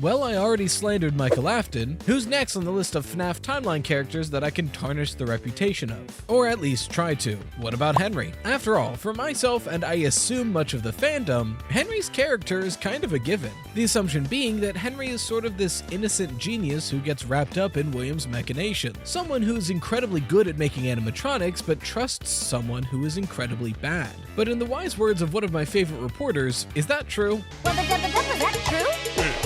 Well, I already slandered Michael Afton. Who's next on the list of FNAF timeline characters that I can tarnish the reputation of? Or at least try to. What about Henry? After all, for myself and I assume much of the fandom, Henry's character is kind of a given. The assumption being that Henry is sort of this innocent genius who gets wrapped up in William's machinations. Someone who's incredibly good at making animatronics but trusts someone who is incredibly bad. But in the wise words of one of my favorite reporters, is that true? Was that true?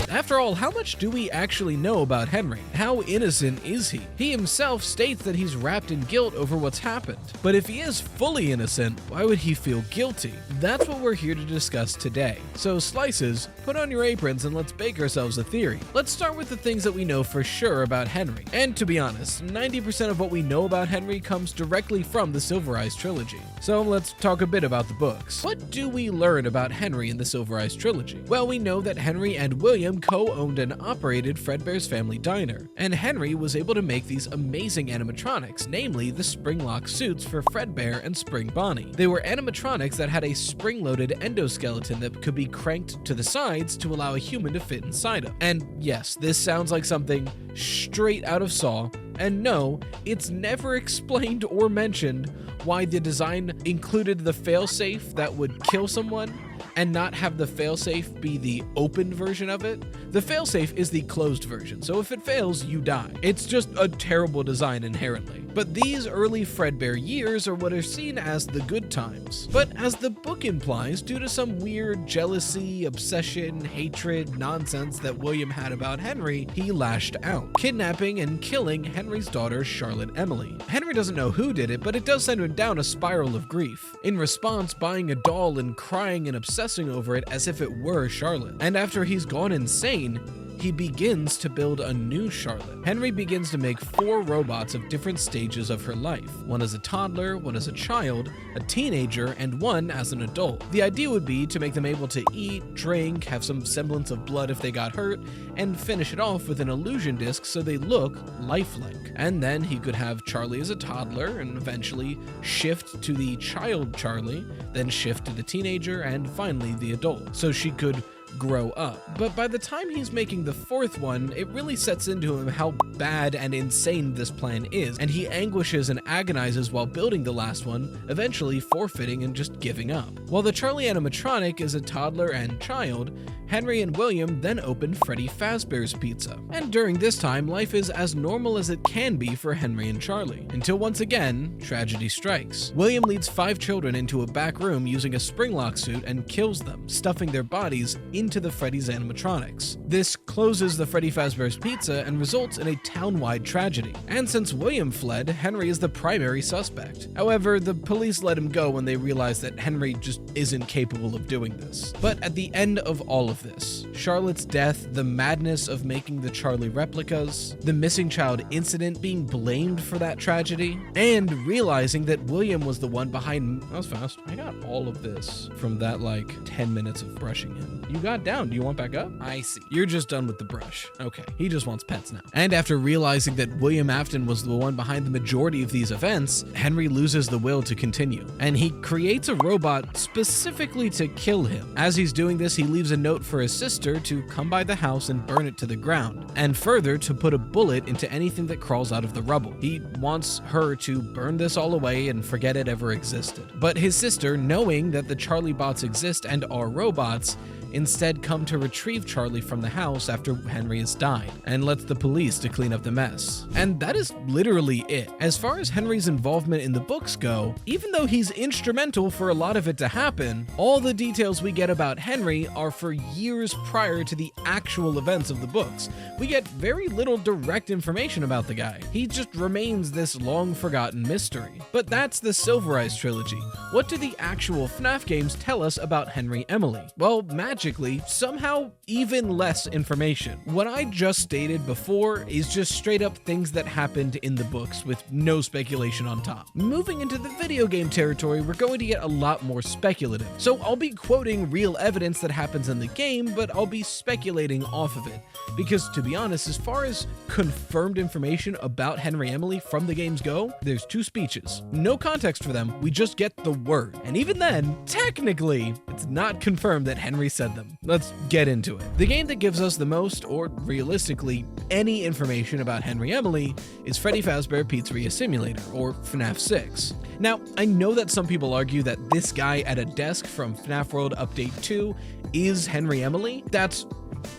After all, how much do we actually know about Henry? How innocent is he? He himself states that he's wrapped in guilt over what's happened. But if he is fully innocent, why would he feel guilty? That's what we're here to discuss today. So slices, put on your aprons and let's bake ourselves a theory. Let's start with the things that we know for sure about Henry. And to be honest, 90% of what we know about Henry comes directly from the Silver Eyes trilogy. So let's talk a bit about the books. What do we learn about Henry in the Silver Eyes trilogy? Well, we know that Henry and William co-owned and operated Fredbear's Family Diner, and Henry was able to make these amazing animatronics, namely the spring-lock suits for Fredbear and Spring Bonnie. They were animatronics that had a spring-loaded endoskeleton that could be cranked to the sides to allow a human to fit inside them. And yes, this sounds like something straight out of Saw, and no, it's never explained or mentioned why the design included the failsafe that would kill someone and not have the failsafe be the open version of it. The failsafe is the closed version, so if it fails, you die. It's just a terrible design inherently. But these early Fredbear years are what are seen as the good times. But as the book implies, due to some weird jealousy, obsession, hatred, nonsense that William had about Henry, he lashed out, kidnapping and killing Henry's daughter, Charlotte Emily. Henry doesn't know who did it, but it does send him down a spiral of grief. In response, buying a doll and crying and obsessing over it as if it were Charlotte. And after he's gone insane, he begins to build a new Charlotte. Henry begins to make 4 robots of different stages of her life. One as a toddler, one as a child, a teenager, and one as an adult. The idea would be to make them able to eat, drink, have some semblance of blood if they got hurt, and finish it off with an illusion disc so they look lifelike. And then he could have Charlie as a toddler and eventually shift to the child Charlie, then shift to the teenager, and finally the adult. So she could grow up. But by the time he's making the 4th one, it really sets into him how bad and insane this plan is, and he anguishes and agonizes while building the last one, eventually forfeiting and just giving up. While the Charlie animatronic is a toddler and child, Henry and William then open Freddy Fazbear's Pizza. And during this time, life is as normal as it can be for Henry and Charlie, until once again, tragedy strikes. William leads 5 children into a back room using a spring-lock suit and kills them, stuffing their bodies into the Freddy's animatronics. This closes the Freddy Fazbear's Pizza and results in a town-wide tragedy. And since William fled, Henry is the primary suspect. However, the police let him go when they realize that Henry just isn't capable of doing this. But at the end of all of this, Charlotte's death, the madness of making the Charlie replicas, the missing child incident being blamed for that tragedy, and realizing that William was the one behind— that was fast. I got all of this from that 10 minutes of brushing him. You got down. Do you want back up? I see. You're just done with the brush. Okay. He just wants pets now. And after realizing that William Afton was the one behind the majority of these events, Henry loses the will to continue. And he creates a robot specifically to kill him. As he's doing this, he leaves a note for his sister to come by the house and burn it to the ground. And further, to put a bullet into anything that crawls out of the rubble. He wants her to burn this all away and forget it ever existed. But his sister, knowing that the Charlie bots exist and are robots, instead come to retrieve Charlie from the house after Henry has died, and lets the police to clean up the mess. And that is literally it. As far as Henry's involvement in the books go, even though he's instrumental for a lot of it to happen, all the details we get about Henry are for years prior to the actual events of the books. We get very little direct information about the guy. He just remains this long-forgotten mystery. But that's the Silver Eyes trilogy. What do the actual FNAF games tell us about Henry Emily? Well, magically, somehow even less information. What I just stated before is just straight up things that happened in the books with no speculation on top. Moving into the video game territory, we're going to get a lot more speculative. So I'll be quoting real evidence that happens in the game, but I'll be speculating off of it. Because to be honest, as far as confirmed information about Henry Emily from the games go, there's 2 speeches. No context for them, we just get the word. And even then, technically, it's not confirmed that Henry said said them. Let's get into it. The game that gives us the most, or realistically, any information about Henry Emily is Freddy Fazbear Pizzeria Simulator, or FNAF 6. Now, I know that some people argue that this guy at a desk from FNAF World Update 2 is Henry Emily. That's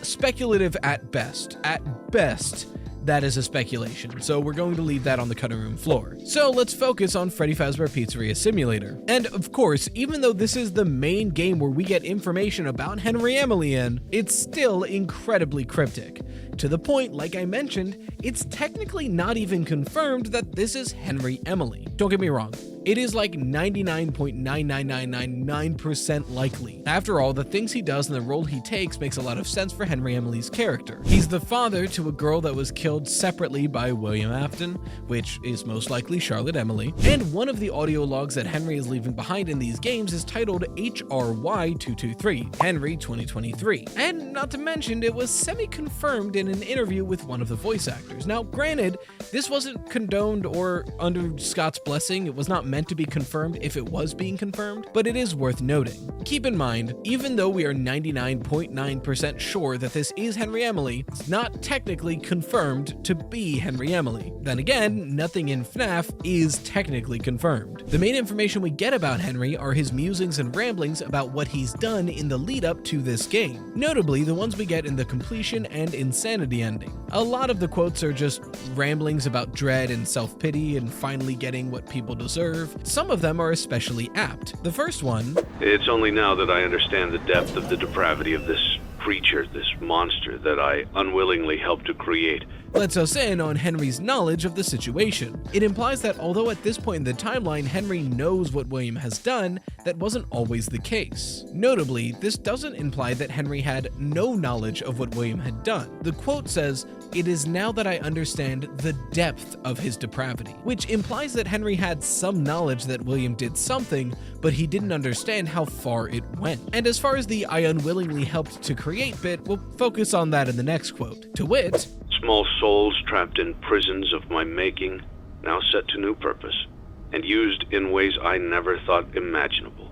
speculative at best. At best, that is a speculation, so we're going to leave that on the cutting room floor. So let's focus on Freddy Fazbear Pizzeria Simulator. And of course, even though this is the main game where we get information about Henry Emily in, it's still incredibly cryptic. To the point, like I mentioned, it's technically not even confirmed that this is Henry Emily. Don't get me wrong, it is like 99.99999% likely. After all, the things he does and the role he takes makes a lot of sense for Henry Emily's character. He's the father to a girl that was killed separately by William Afton, which is most likely Charlotte Emily, and one of the audio logs that Henry is leaving behind in these games is titled HRY223, Henry 2023. And not to mention, it was semi-confirmed in an interview with one of the voice actors. Now, granted, this wasn't condoned or under Scott's blessing. It was not meant to be confirmed if it was being confirmed, but it is worth noting. Keep in mind, even though we are 99.9% sure that this is Henry Emily, it's not technically confirmed to be Henry Emily. Then again, nothing in FNAF is technically confirmed. The main information we get about Henry are his musings and ramblings about what he's done in the lead up to this game, notably the ones we get in the completion and insanity ending. A lot of the quotes are just ramblings about dread and self-pity and finally getting what people deserve. Some of them are especially apt. The first one, "It's only now that I understand the depth of the depravity of this creature, this monster that I unwillingly helped to create." lets us in on Henry's knowledge of the situation. It implies that although at this point in the timeline Henry knows what William has done, that wasn't always the case. Notably, this doesn't imply that Henry had no knowledge of what William had done. The quote says, "It is now that I understand the depth of his depravity," which implies that Henry had some knowledge that William did something, but he didn't understand how far it went. And as far as the "I unwillingly helped to create" bit, we'll focus on that in the next quote. To wit, "Small souls trapped in prisons of my making, now set to new purpose, and used in ways I never thought imaginable."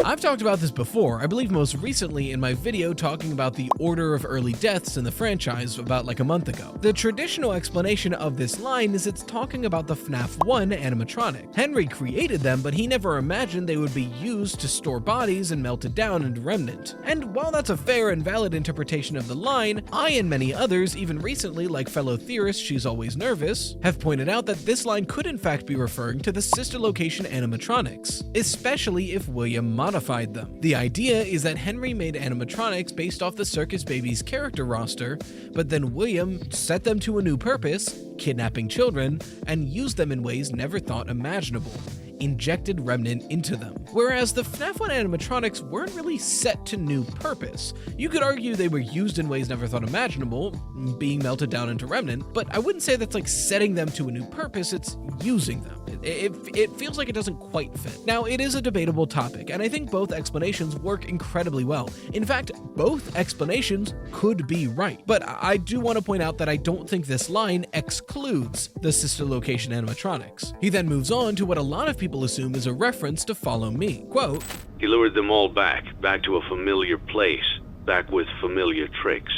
I've talked about this before, I believe most recently in my video talking about the order of early deaths in the franchise about like a month ago. The traditional explanation of this line is it's talking about the FNAF 1 animatronic. Henry created them, but he never imagined they would be used to store bodies and melted down into Remnant. And while that's a fair and valid interpretation of the line, I and many others, even recently like fellow theorist She's Always Nervous, have pointed out that this line could in fact be referring to the sister location animatronics, especially if William modified them. The idea is that Henry made animatronics based off the Circus Baby's character roster, but then William set them to a new purpose, kidnapping children, and used them in ways never thought imaginable, injected Remnant into them. Whereas the FNAF 1 animatronics weren't really set to new purpose. You could argue they were used in ways never thought imaginable, being melted down into Remnant, but I wouldn't say that's like setting them to a new purpose, it's using them. It feels like it doesn't quite fit. Now, it is a debatable topic, and I think both explanations work incredibly well. In fact, both explanations could be right. But I do want to point out that I don't think this line excludes the sister location animatronics. He then moves on to what a lot of people assume is a reference to Follow Me. Quote, "He lured them all back to a familiar place, back with familiar tricks.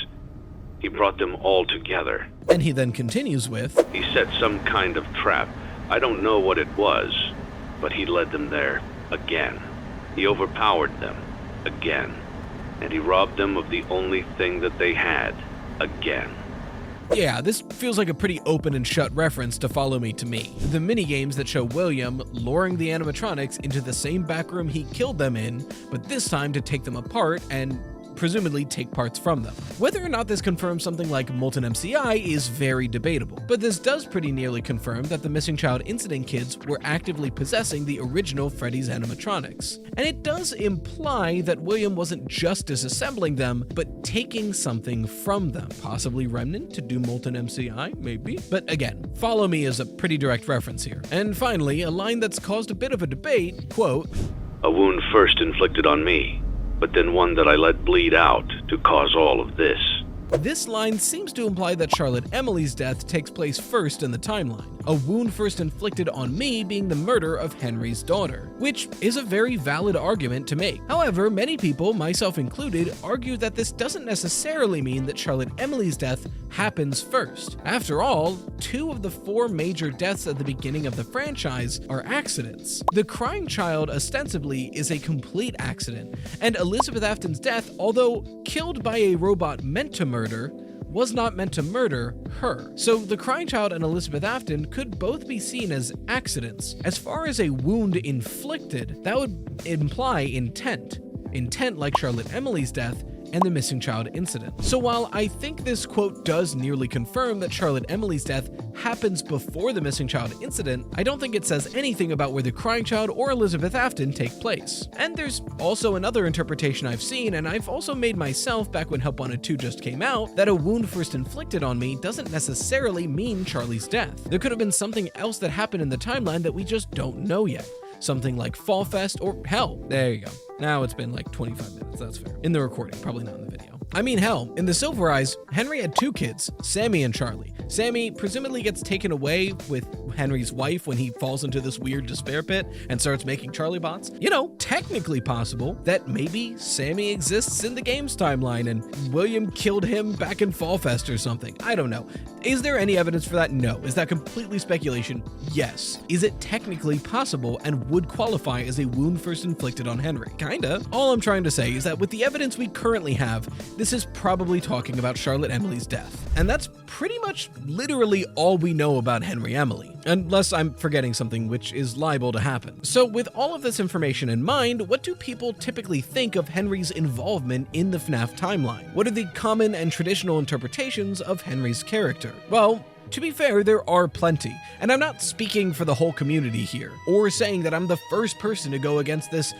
He brought them all together." And he then continues with, "He set some kind of trap. I don't know what it was, but he led them there again. He overpowered them again, and he robbed them of the only thing that they had again." Yeah, this feels like a pretty open and shut reference to Follow Me to me. The minigames that show William luring the animatronics into the same backroom he killed them in, but this time to take them apart and presumably take parts from them. Whether or not this confirms something like Molten MCI is very debatable, but this does pretty nearly confirm that the Missing Child Incident kids were actively possessing the original Freddy's animatronics. And it does imply that William wasn't just disassembling them, but taking something from them. Possibly Remnant to do Molten MCI, maybe? But again, Follow Me is a pretty direct reference here. And finally, a line that's caused a bit of a debate, quote, "A wound first inflicted on me, but then one that I let bleed out to cause all of this." This line seems to imply that Charlotte Emily's death takes place first in the timeline. a wound first inflicted on me being the murder of Henry's daughter, which is a very valid argument to make. However, many people, myself included, argue that this doesn't necessarily mean that Charlotte Emily's death happens first. After all, 2 of the 4 major deaths at the beginning of the franchise are accidents. The crying child ostensibly is a complete accident, and Elizabeth Afton's death, although killed by a robot meant to murder, was not meant to murder her. So the crying child and Elizabeth Afton could both be seen as accidents. As far as a wound inflicted, that would imply intent. Intent like Charlotte Emily's death and the missing child incident. So while I think this quote does nearly confirm that Charlotte Emily's death happens before the missing child incident, I don't think it says anything about where the crying child or Elizabeth Afton take place. And there's also another interpretation I've seen, and I've also made myself back when Help Wanted 2 just came out, that a wound first inflicted on me doesn't necessarily mean Charlie's death. There could have been something else that happened in the timeline that we just don't know yet. Something like Fall Fest, or hell, there you go. Now it's been like 25 minutes, that's fair. In the recording, probably not in the video. I mean, hell, in the Silver Eyes, Henry had 2 kids, Sammy and Charlie. Sammy presumably gets taken away with Henry's wife when he falls into this weird despair pit and starts making Charlie bots. You know, technically possible that maybe Sammy exists in the game's timeline and William killed him back in Fall Fest or something. I don't know. Is there any evidence for that? No. Is that completely speculation? Yes. Is it technically possible and would qualify as a wound first inflicted on Henry? Kinda. All I'm trying to say is that with the evidence we currently have, this is probably talking about Charlotte Emily's death. And that's pretty much literally all we know about Henry Emily, unless I'm forgetting something which is liable to happen. So with all of this information in mind, what do people typically think of Henry's involvement in the FNAF timeline? What are the common and traditional interpretations of Henry's character? Well, to be fair, there are plenty, and I'm not speaking for the whole community here, or saying that I'm the first person to go against this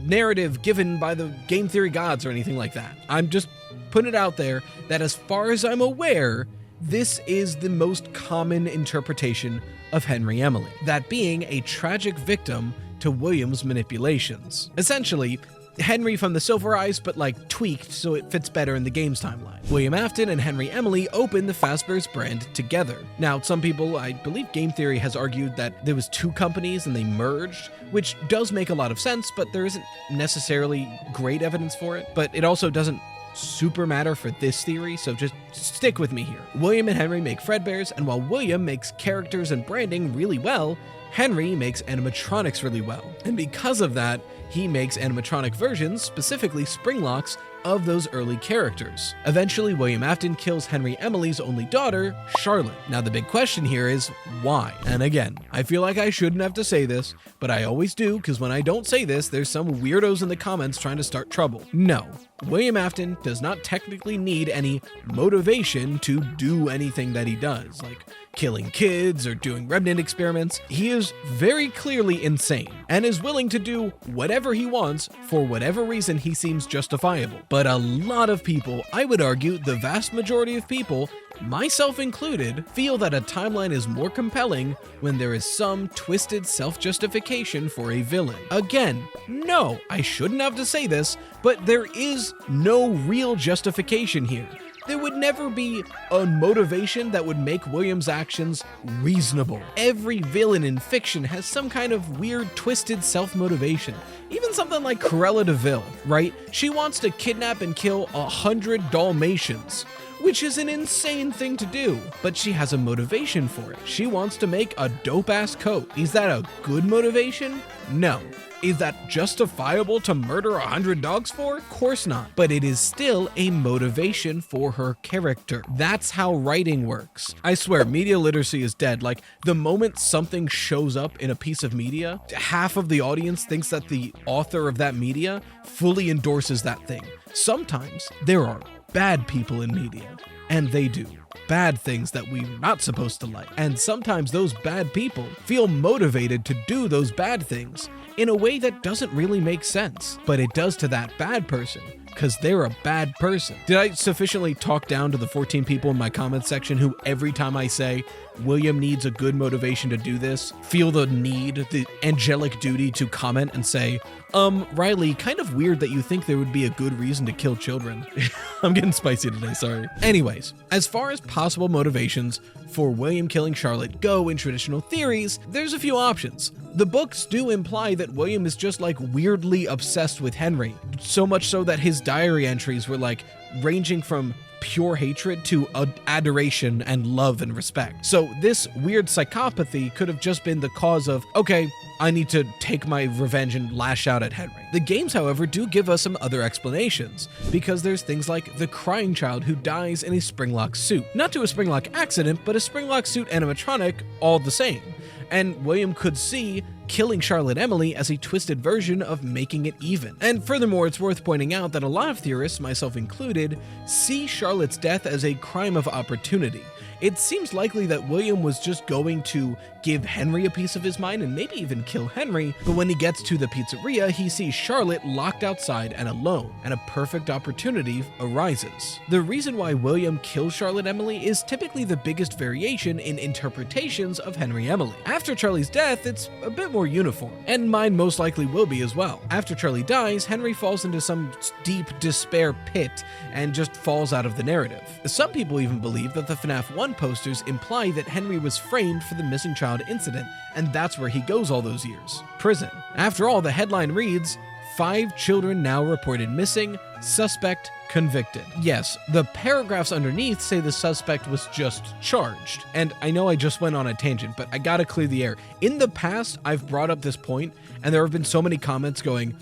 narrative given by the game theory gods or anything like that. I'm just putting it out there that as far as I'm aware, this is the most common interpretation of Henry Emily, that being a tragic victim to William's manipulations. Essentially, Henry from the Silver Eyes, but like tweaked so it fits better in the game's timeline. William Afton and Henry Emily opened the Fazbear's brand together. Now, some people, I believe game theory has argued that there was 2 companies and they merged, which does make a lot of sense, but there isn't necessarily great evidence for it. But it also doesn't super matter for this theory, so just stick with me here. William and Henry make Fredbears, and while William makes characters and branding really well, Henry makes animatronics really well. And because of that, he makes animatronic versions, specifically Springlocks, of those early characters. Eventually, William Afton kills Henry Emily's only daughter, Charlotte. Now the big question here is, why? And again, I feel like I shouldn't have to say this, but I always do, because when I don't say this, there's some weirdos in the comments trying to start trouble. No, William Afton does not technically need any motivation to do anything that he does, like killing kids or doing remnant experiments. He is very clearly insane and is willing to do whatever he wants for whatever reason he seems justifiable. But a lot of people, I would argue the vast majority of people, myself included, feel that a timeline is more compelling when there is some twisted self-justification for a villain. Again, no, I shouldn't have to say this, but there is no real justification here. There would never be a motivation that would make William's actions reasonable. Every villain in fiction has some kind of weird, twisted self-motivation. Even something like Cruella de Vil, right? She wants to kidnap and kill 100 Dalmatians, which is an insane thing to do, but she has a motivation for it. She wants to make a dope-ass coat. Is that a good motivation? No. Is that justifiable to murder 100 dogs for? Of course not. But it is still a motivation for her character. That's how writing works. I swear, media literacy is dead. Like, the moment something shows up in a piece of media, half of the audience thinks that the author of that media fully endorses that thing. Sometimes there are bad people in media, and they do bad things that we're not supposed to like. And sometimes those bad people feel motivated to do those bad things in a way that doesn't really make sense, but it does to that bad person because they're a bad person. Did I sufficiently talk down to the 14 people in my comments section who every time I say William needs a good motivation to do this, feel the need, the angelic duty to comment and say, Riley, kind of weird that you think there would be a good reason to kill children. I'm getting spicy today, sorry. Anyways, as far as possible motivations for William killing Charlotte go in traditional theories, there's a few options. The books do imply that William is just like weirdly obsessed with Henry, so much so that his diary entries were like ranging from pure hatred to adoration and love and respect. So this weird psychopathy could have just been the cause of, okay, I need to take my revenge and lash out at Henry. The games, however, do give us some other explanations, because there's things like the crying child who dies in a Springlock suit. Not to a Springlock accident, but a Springlock suit animatronic all the same. And William could see killing Charlotte Emily as a twisted version of making it even. And furthermore, it's worth pointing out that a lot of theorists, myself included, see Charlotte's death as a crime of opportunity. It seems likely that William was just going to give Henry a piece of his mind and maybe even kill Henry, but when he gets to the pizzeria, he sees Charlotte locked outside and alone, and a perfect opportunity arises. The reason why William kills Charlotte Emily is typically the biggest variation in interpretations of Henry Emily. After Charlie's death, it's a bit more uniform, and mine most likely will be as well. After Charlie dies, Henry falls into some deep despair pit and just falls out of the narrative. Some people even believe that the FNAF 1 posters imply that Henry was framed for the missing child incident, and that's where he goes all those years. Prison. After all, the headline reads, 5 children now reported missing, suspect convicted. Yes, the paragraphs underneath say the suspect was just charged. And I know I just went on a tangent, but I gotta clear the air. In the past, I've brought up this point, and there have been so many comments going,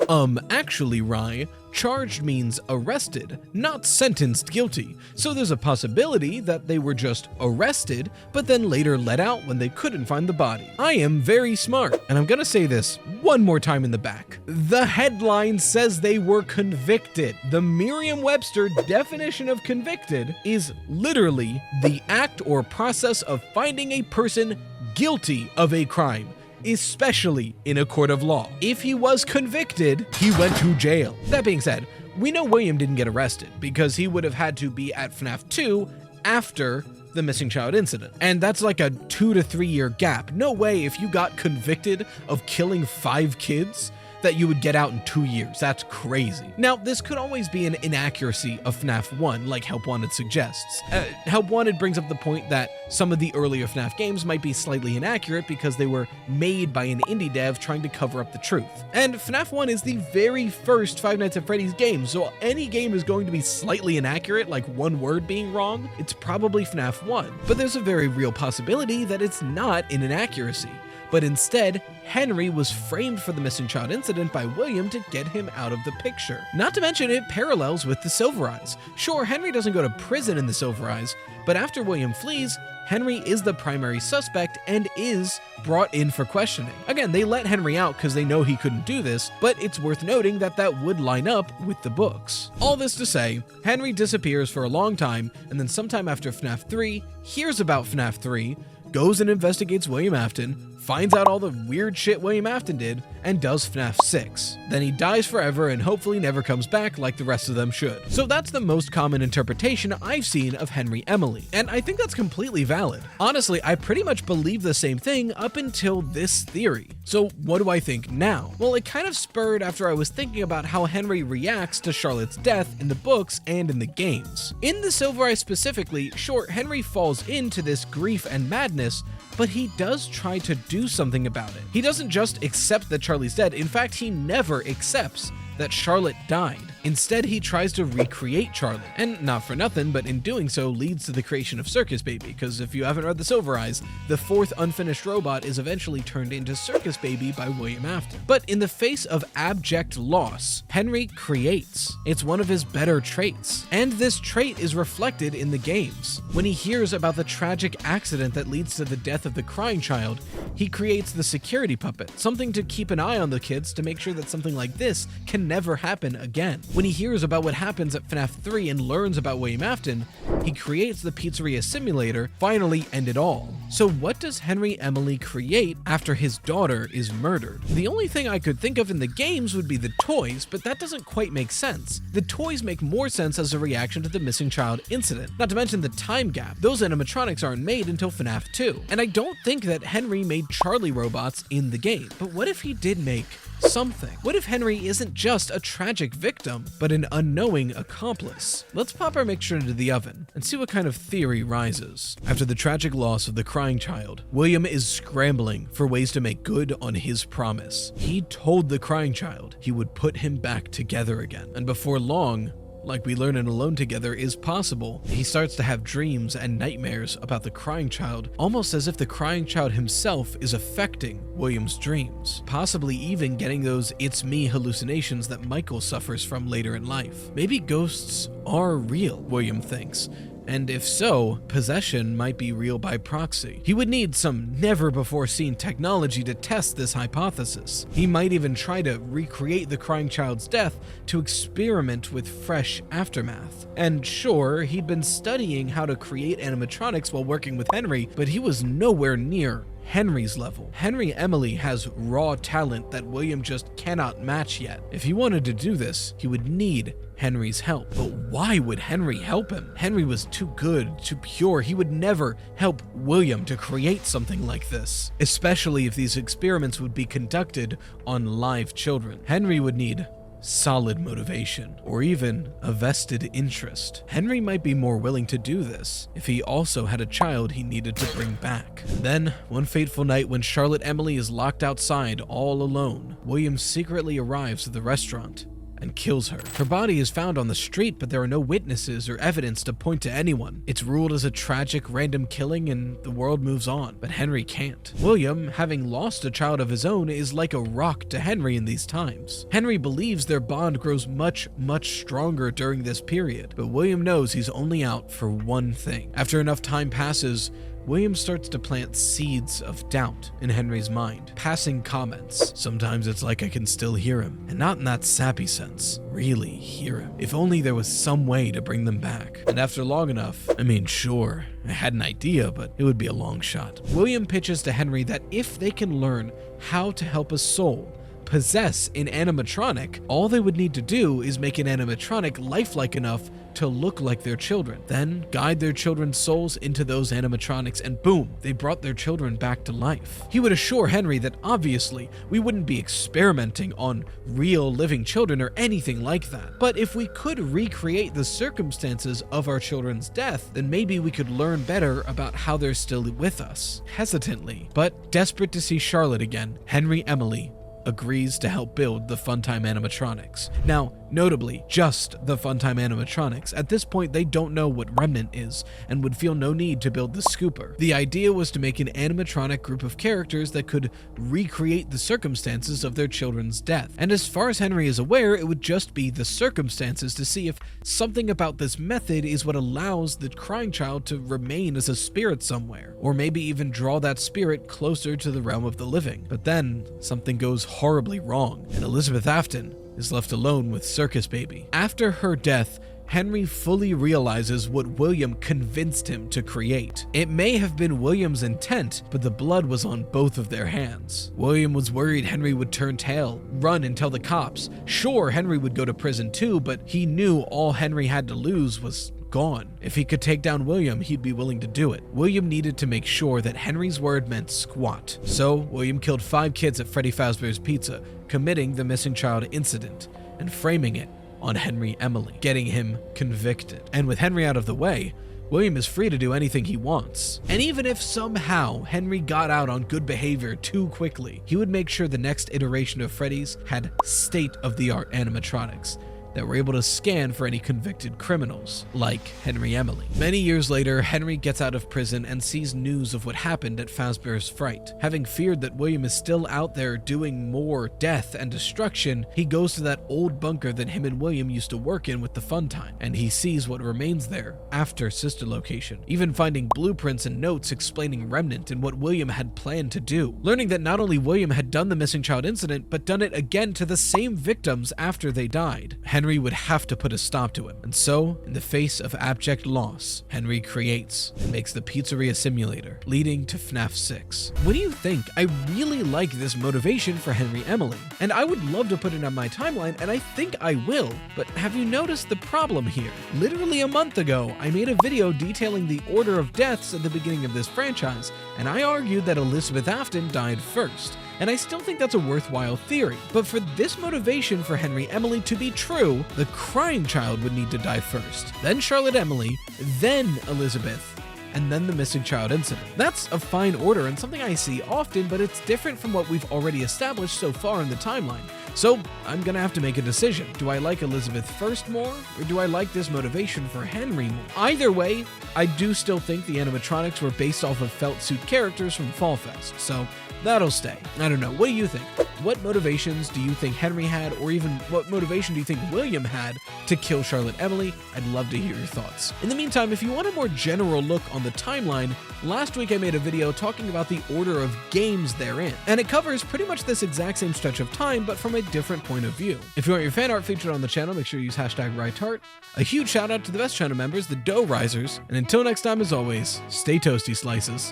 actually, Rye, charged means arrested, not sentenced guilty. So there's a possibility that they were just arrested, but then later let out when they couldn't find the body. I am very smart, and I'm gonna say this one more time in the back. The headline says they were convicted. The Merriam-Webster definition of convicted is literally the act or process of finding a person guilty of a crime, especially in a court of law. If he was convicted, he went to jail. That being said, we know William didn't get arrested because he would have had to be at FNAF 2 after the missing child incident. And that's like a 2 to 3 year gap. No way if you got convicted of killing 5 kids that you would get out in 2 years. That's crazy. Now, this could always be an inaccuracy of FNAF 1, like Help Wanted suggests. Help Wanted brings up the point that some of the earlier FNAF games might be slightly inaccurate because they were made by an indie dev trying to cover up the truth. And FNAF 1 is the very first Five Nights at Freddy's game, so any game is going to be slightly inaccurate, like one word being wrong, it's probably FNAF 1. But there's a very real possibility that it's not an inaccuracy, but instead, Henry was framed for the missing child incident by William to get him out of the picture. Not to mention, it parallels with the Silver Eyes. Sure, Henry doesn't go to prison in the Silver Eyes, but after William flees, Henry is the primary suspect and is brought in for questioning. Again, they let Henry out because they know he couldn't do this, but it's worth noting that that would line up with the books. All this to say, Henry disappears for a long time, and then sometime after FNAF 3, hears about FNAF 3, goes and investigates William Afton, finds out all the weird shit William Afton did, and does FNAF 6. Then he dies forever and hopefully never comes back like the rest of them should. So that's the most common interpretation I've seen of Henry Emily, and I think that's completely valid. Honestly, I pretty much believe the same thing up until this theory. So what do I think now? Well, it kind of spurred after I was thinking about how Henry reacts to Charlotte's death in the books and in the games. In the Silver Eye specifically, sure, Henry falls into this grief and madness, but he does try to do something about it. He doesn't just accept that Charlie's dead. In fact, he never accepts that Charlotte died. Instead, he tries to recreate Charlotte. And not for nothing, but in doing so leads to the creation of Circus Baby, because if you haven't read the Silver Eyes, the 4th unfinished robot is eventually turned into Circus Baby by William Afton. But in the face of abject loss, Henry creates. It's one of his better traits. And this trait is reflected in the games. When he hears about the tragic accident that leads to the death of the crying child, he creates the security puppet, something to keep an eye on the kids to make sure that something like this can never happen again. When he hears about what happens at FNAF 3 and learns about William Afton, he creates the pizzeria simulator, finally end it all. So what does Henry Emily create after his daughter is murdered? The only thing I could think of in the games would be the toys, but that doesn't quite make sense. The toys make more sense as a reaction to the missing child incident, not to mention the time gap. Those animatronics aren't made until FNAF 2. And I don't think that Henry made Charlie robots in the game. But what if he did make something? What if Henry isn't just a tragic victim, but an unknowing accomplice? Let's pop our mixture into the oven and see what kind of theory rises. After the tragic loss of the crying child, William is scrambling for ways to make good on his promise. He told the crying child he would put him back together again, and before long, like we learn in Alone Together is possible, he starts to have dreams and nightmares about the crying child, almost as if the crying child himself is affecting William's dreams, possibly even getting those "it's me" hallucinations that Michael suffers from later in life. Maybe ghosts are real, William thinks. And if so, possession might be real by proxy. He would need some never-before-seen technology to test this hypothesis. He might even try to recreate the crying child's death to experiment with fresh aftermath. And sure, he'd been studying how to create animatronics while working with Henry, but he was nowhere near Henry's level. Henry Emily has raw talent that William just cannot match yet. If he wanted to do this, he would need Henry's help. But why would Henry help him? Henry was too good, too pure. He would never help William to create something like this, especially if these experiments would be conducted on live children. Henry would need solid motivation, or even a vested interest. Henry might be more willing to do this if he also had a child he needed to bring back. Then, one fateful night when Charlotte Emily is locked outside all alone, William secretly arrives at the restaurant and kills her. Her body is found on the street, but there are no witnesses or evidence to point to anyone. It's ruled as a tragic random killing and the world moves on, but Henry can't. William, having lost a child of his own, is like a rock to Henry in these times. Henry believes their bond grows much stronger during this period, but William knows he's only out for one thing. After enough time passes, William starts to plant seeds of doubt in Henry's mind, passing comments. Sometimes it's like I can still hear him, and not in that sappy sense, really hear him. If only there was some way to bring them back. And after long enough, I mean, sure, I had an idea, but it would be a long shot. William pitches to Henry that if they can learn how to help a soul possess an animatronic, all they would need to do is make an animatronic lifelike enough to look like their children, then guide their children's souls into those animatronics, and boom, they brought their children back to life. He would assure Henry that obviously we wouldn't be experimenting on real living children or anything like that, but if we could recreate the circumstances of our children's death, then maybe we could learn better about how they're still with us. Hesitantly, but desperate to see Charlotte again, Henry Emily agrees to help build the Funtime animatronics. Now, notably, just the Funtime animatronics. At this point, they don't know what Remnant is and would feel no need to build the Scooper. The idea was to make an animatronic group of characters that could recreate the circumstances of their children's death. And as far as Henry is aware, it would just be the circumstances to see if something about this method is what allows the crying child to remain as a spirit somewhere, or maybe even draw that spirit closer to the realm of the living. But then, something goes horribly wrong, and Elizabeth Afton is left alone with Circus Baby. After her death, Henry fully realizes what William convinced him to create. It may have been William's intent, but the blood was on both of their hands. William was worried Henry would turn tail, run and tell the cops. Sure, Henry would go to prison too, but he knew all Henry had to lose was gone. If he could take down William, he'd be willing to do it. William needed to make sure that Henry's word meant squat. So, William killed 5 kids at Freddy Fazbear's Pizza, committing the missing child incident and framing it on Henry Emily, getting him convicted. And with Henry out of the way, William is free to do anything he wants. And even if somehow Henry got out on good behavior too quickly, he would make sure the next iteration of Freddy's had state-of-the-art animatronics that were able to scan for any convicted criminals, like Henry Emily. Many years later, Henry gets out of prison and sees news of what happened at Fazbear's Fright. Having feared that William is still out there doing more death and destruction, he goes to that old bunker that him and William used to work in with the Funtime, and he sees what remains there after Sister Location, even finding blueprints and notes explaining Remnant and what William had planned to do. Learning that not only William had done the missing child incident, but done it again to the same victims after they died. Henry Henry would have to put a stop to him. And so, in the face of abject loss, Henry creates and makes the pizzeria simulator, leading to FNAF 6. What do you think? I really like this motivation for Henry Emily, and I would love to put it on my timeline, and I think I will. But have you noticed the problem here? Literally a month ago, I made a video detailing the order of deaths at the beginning of this franchise, and I argued that Elizabeth Afton died first. And I still think that's a worthwhile theory. But for this motivation for Henry Emily to be true, the crying child would need to die first, then Charlotte Emily, then Elizabeth, and then the missing child incident. That's a fine order and something I see often, but it's different from what we've already established so far in the timeline. So I'm gonna have to make a decision. Do I like Elizabeth first more, or do I like this motivation for Henry more? Either way, I do still think the animatronics were based off of felt suit characters from Fall Fest, so that'll stay. I don't know, what do you think? What motivations do you think Henry had, or even what motivation do you think William had to kill Charlotte Emily? I'd love to hear your thoughts. In the meantime, if you want a more general look on the timeline, last week I made a video talking about the order of games they're in, and it covers pretty much this exact same stretch of time, but from a different point of view. If you want your fan art featured on the channel, make sure you use #RightTart. A huge shout out to the best channel members, the Dough Risers, and until next time, as always, stay toasty, slices.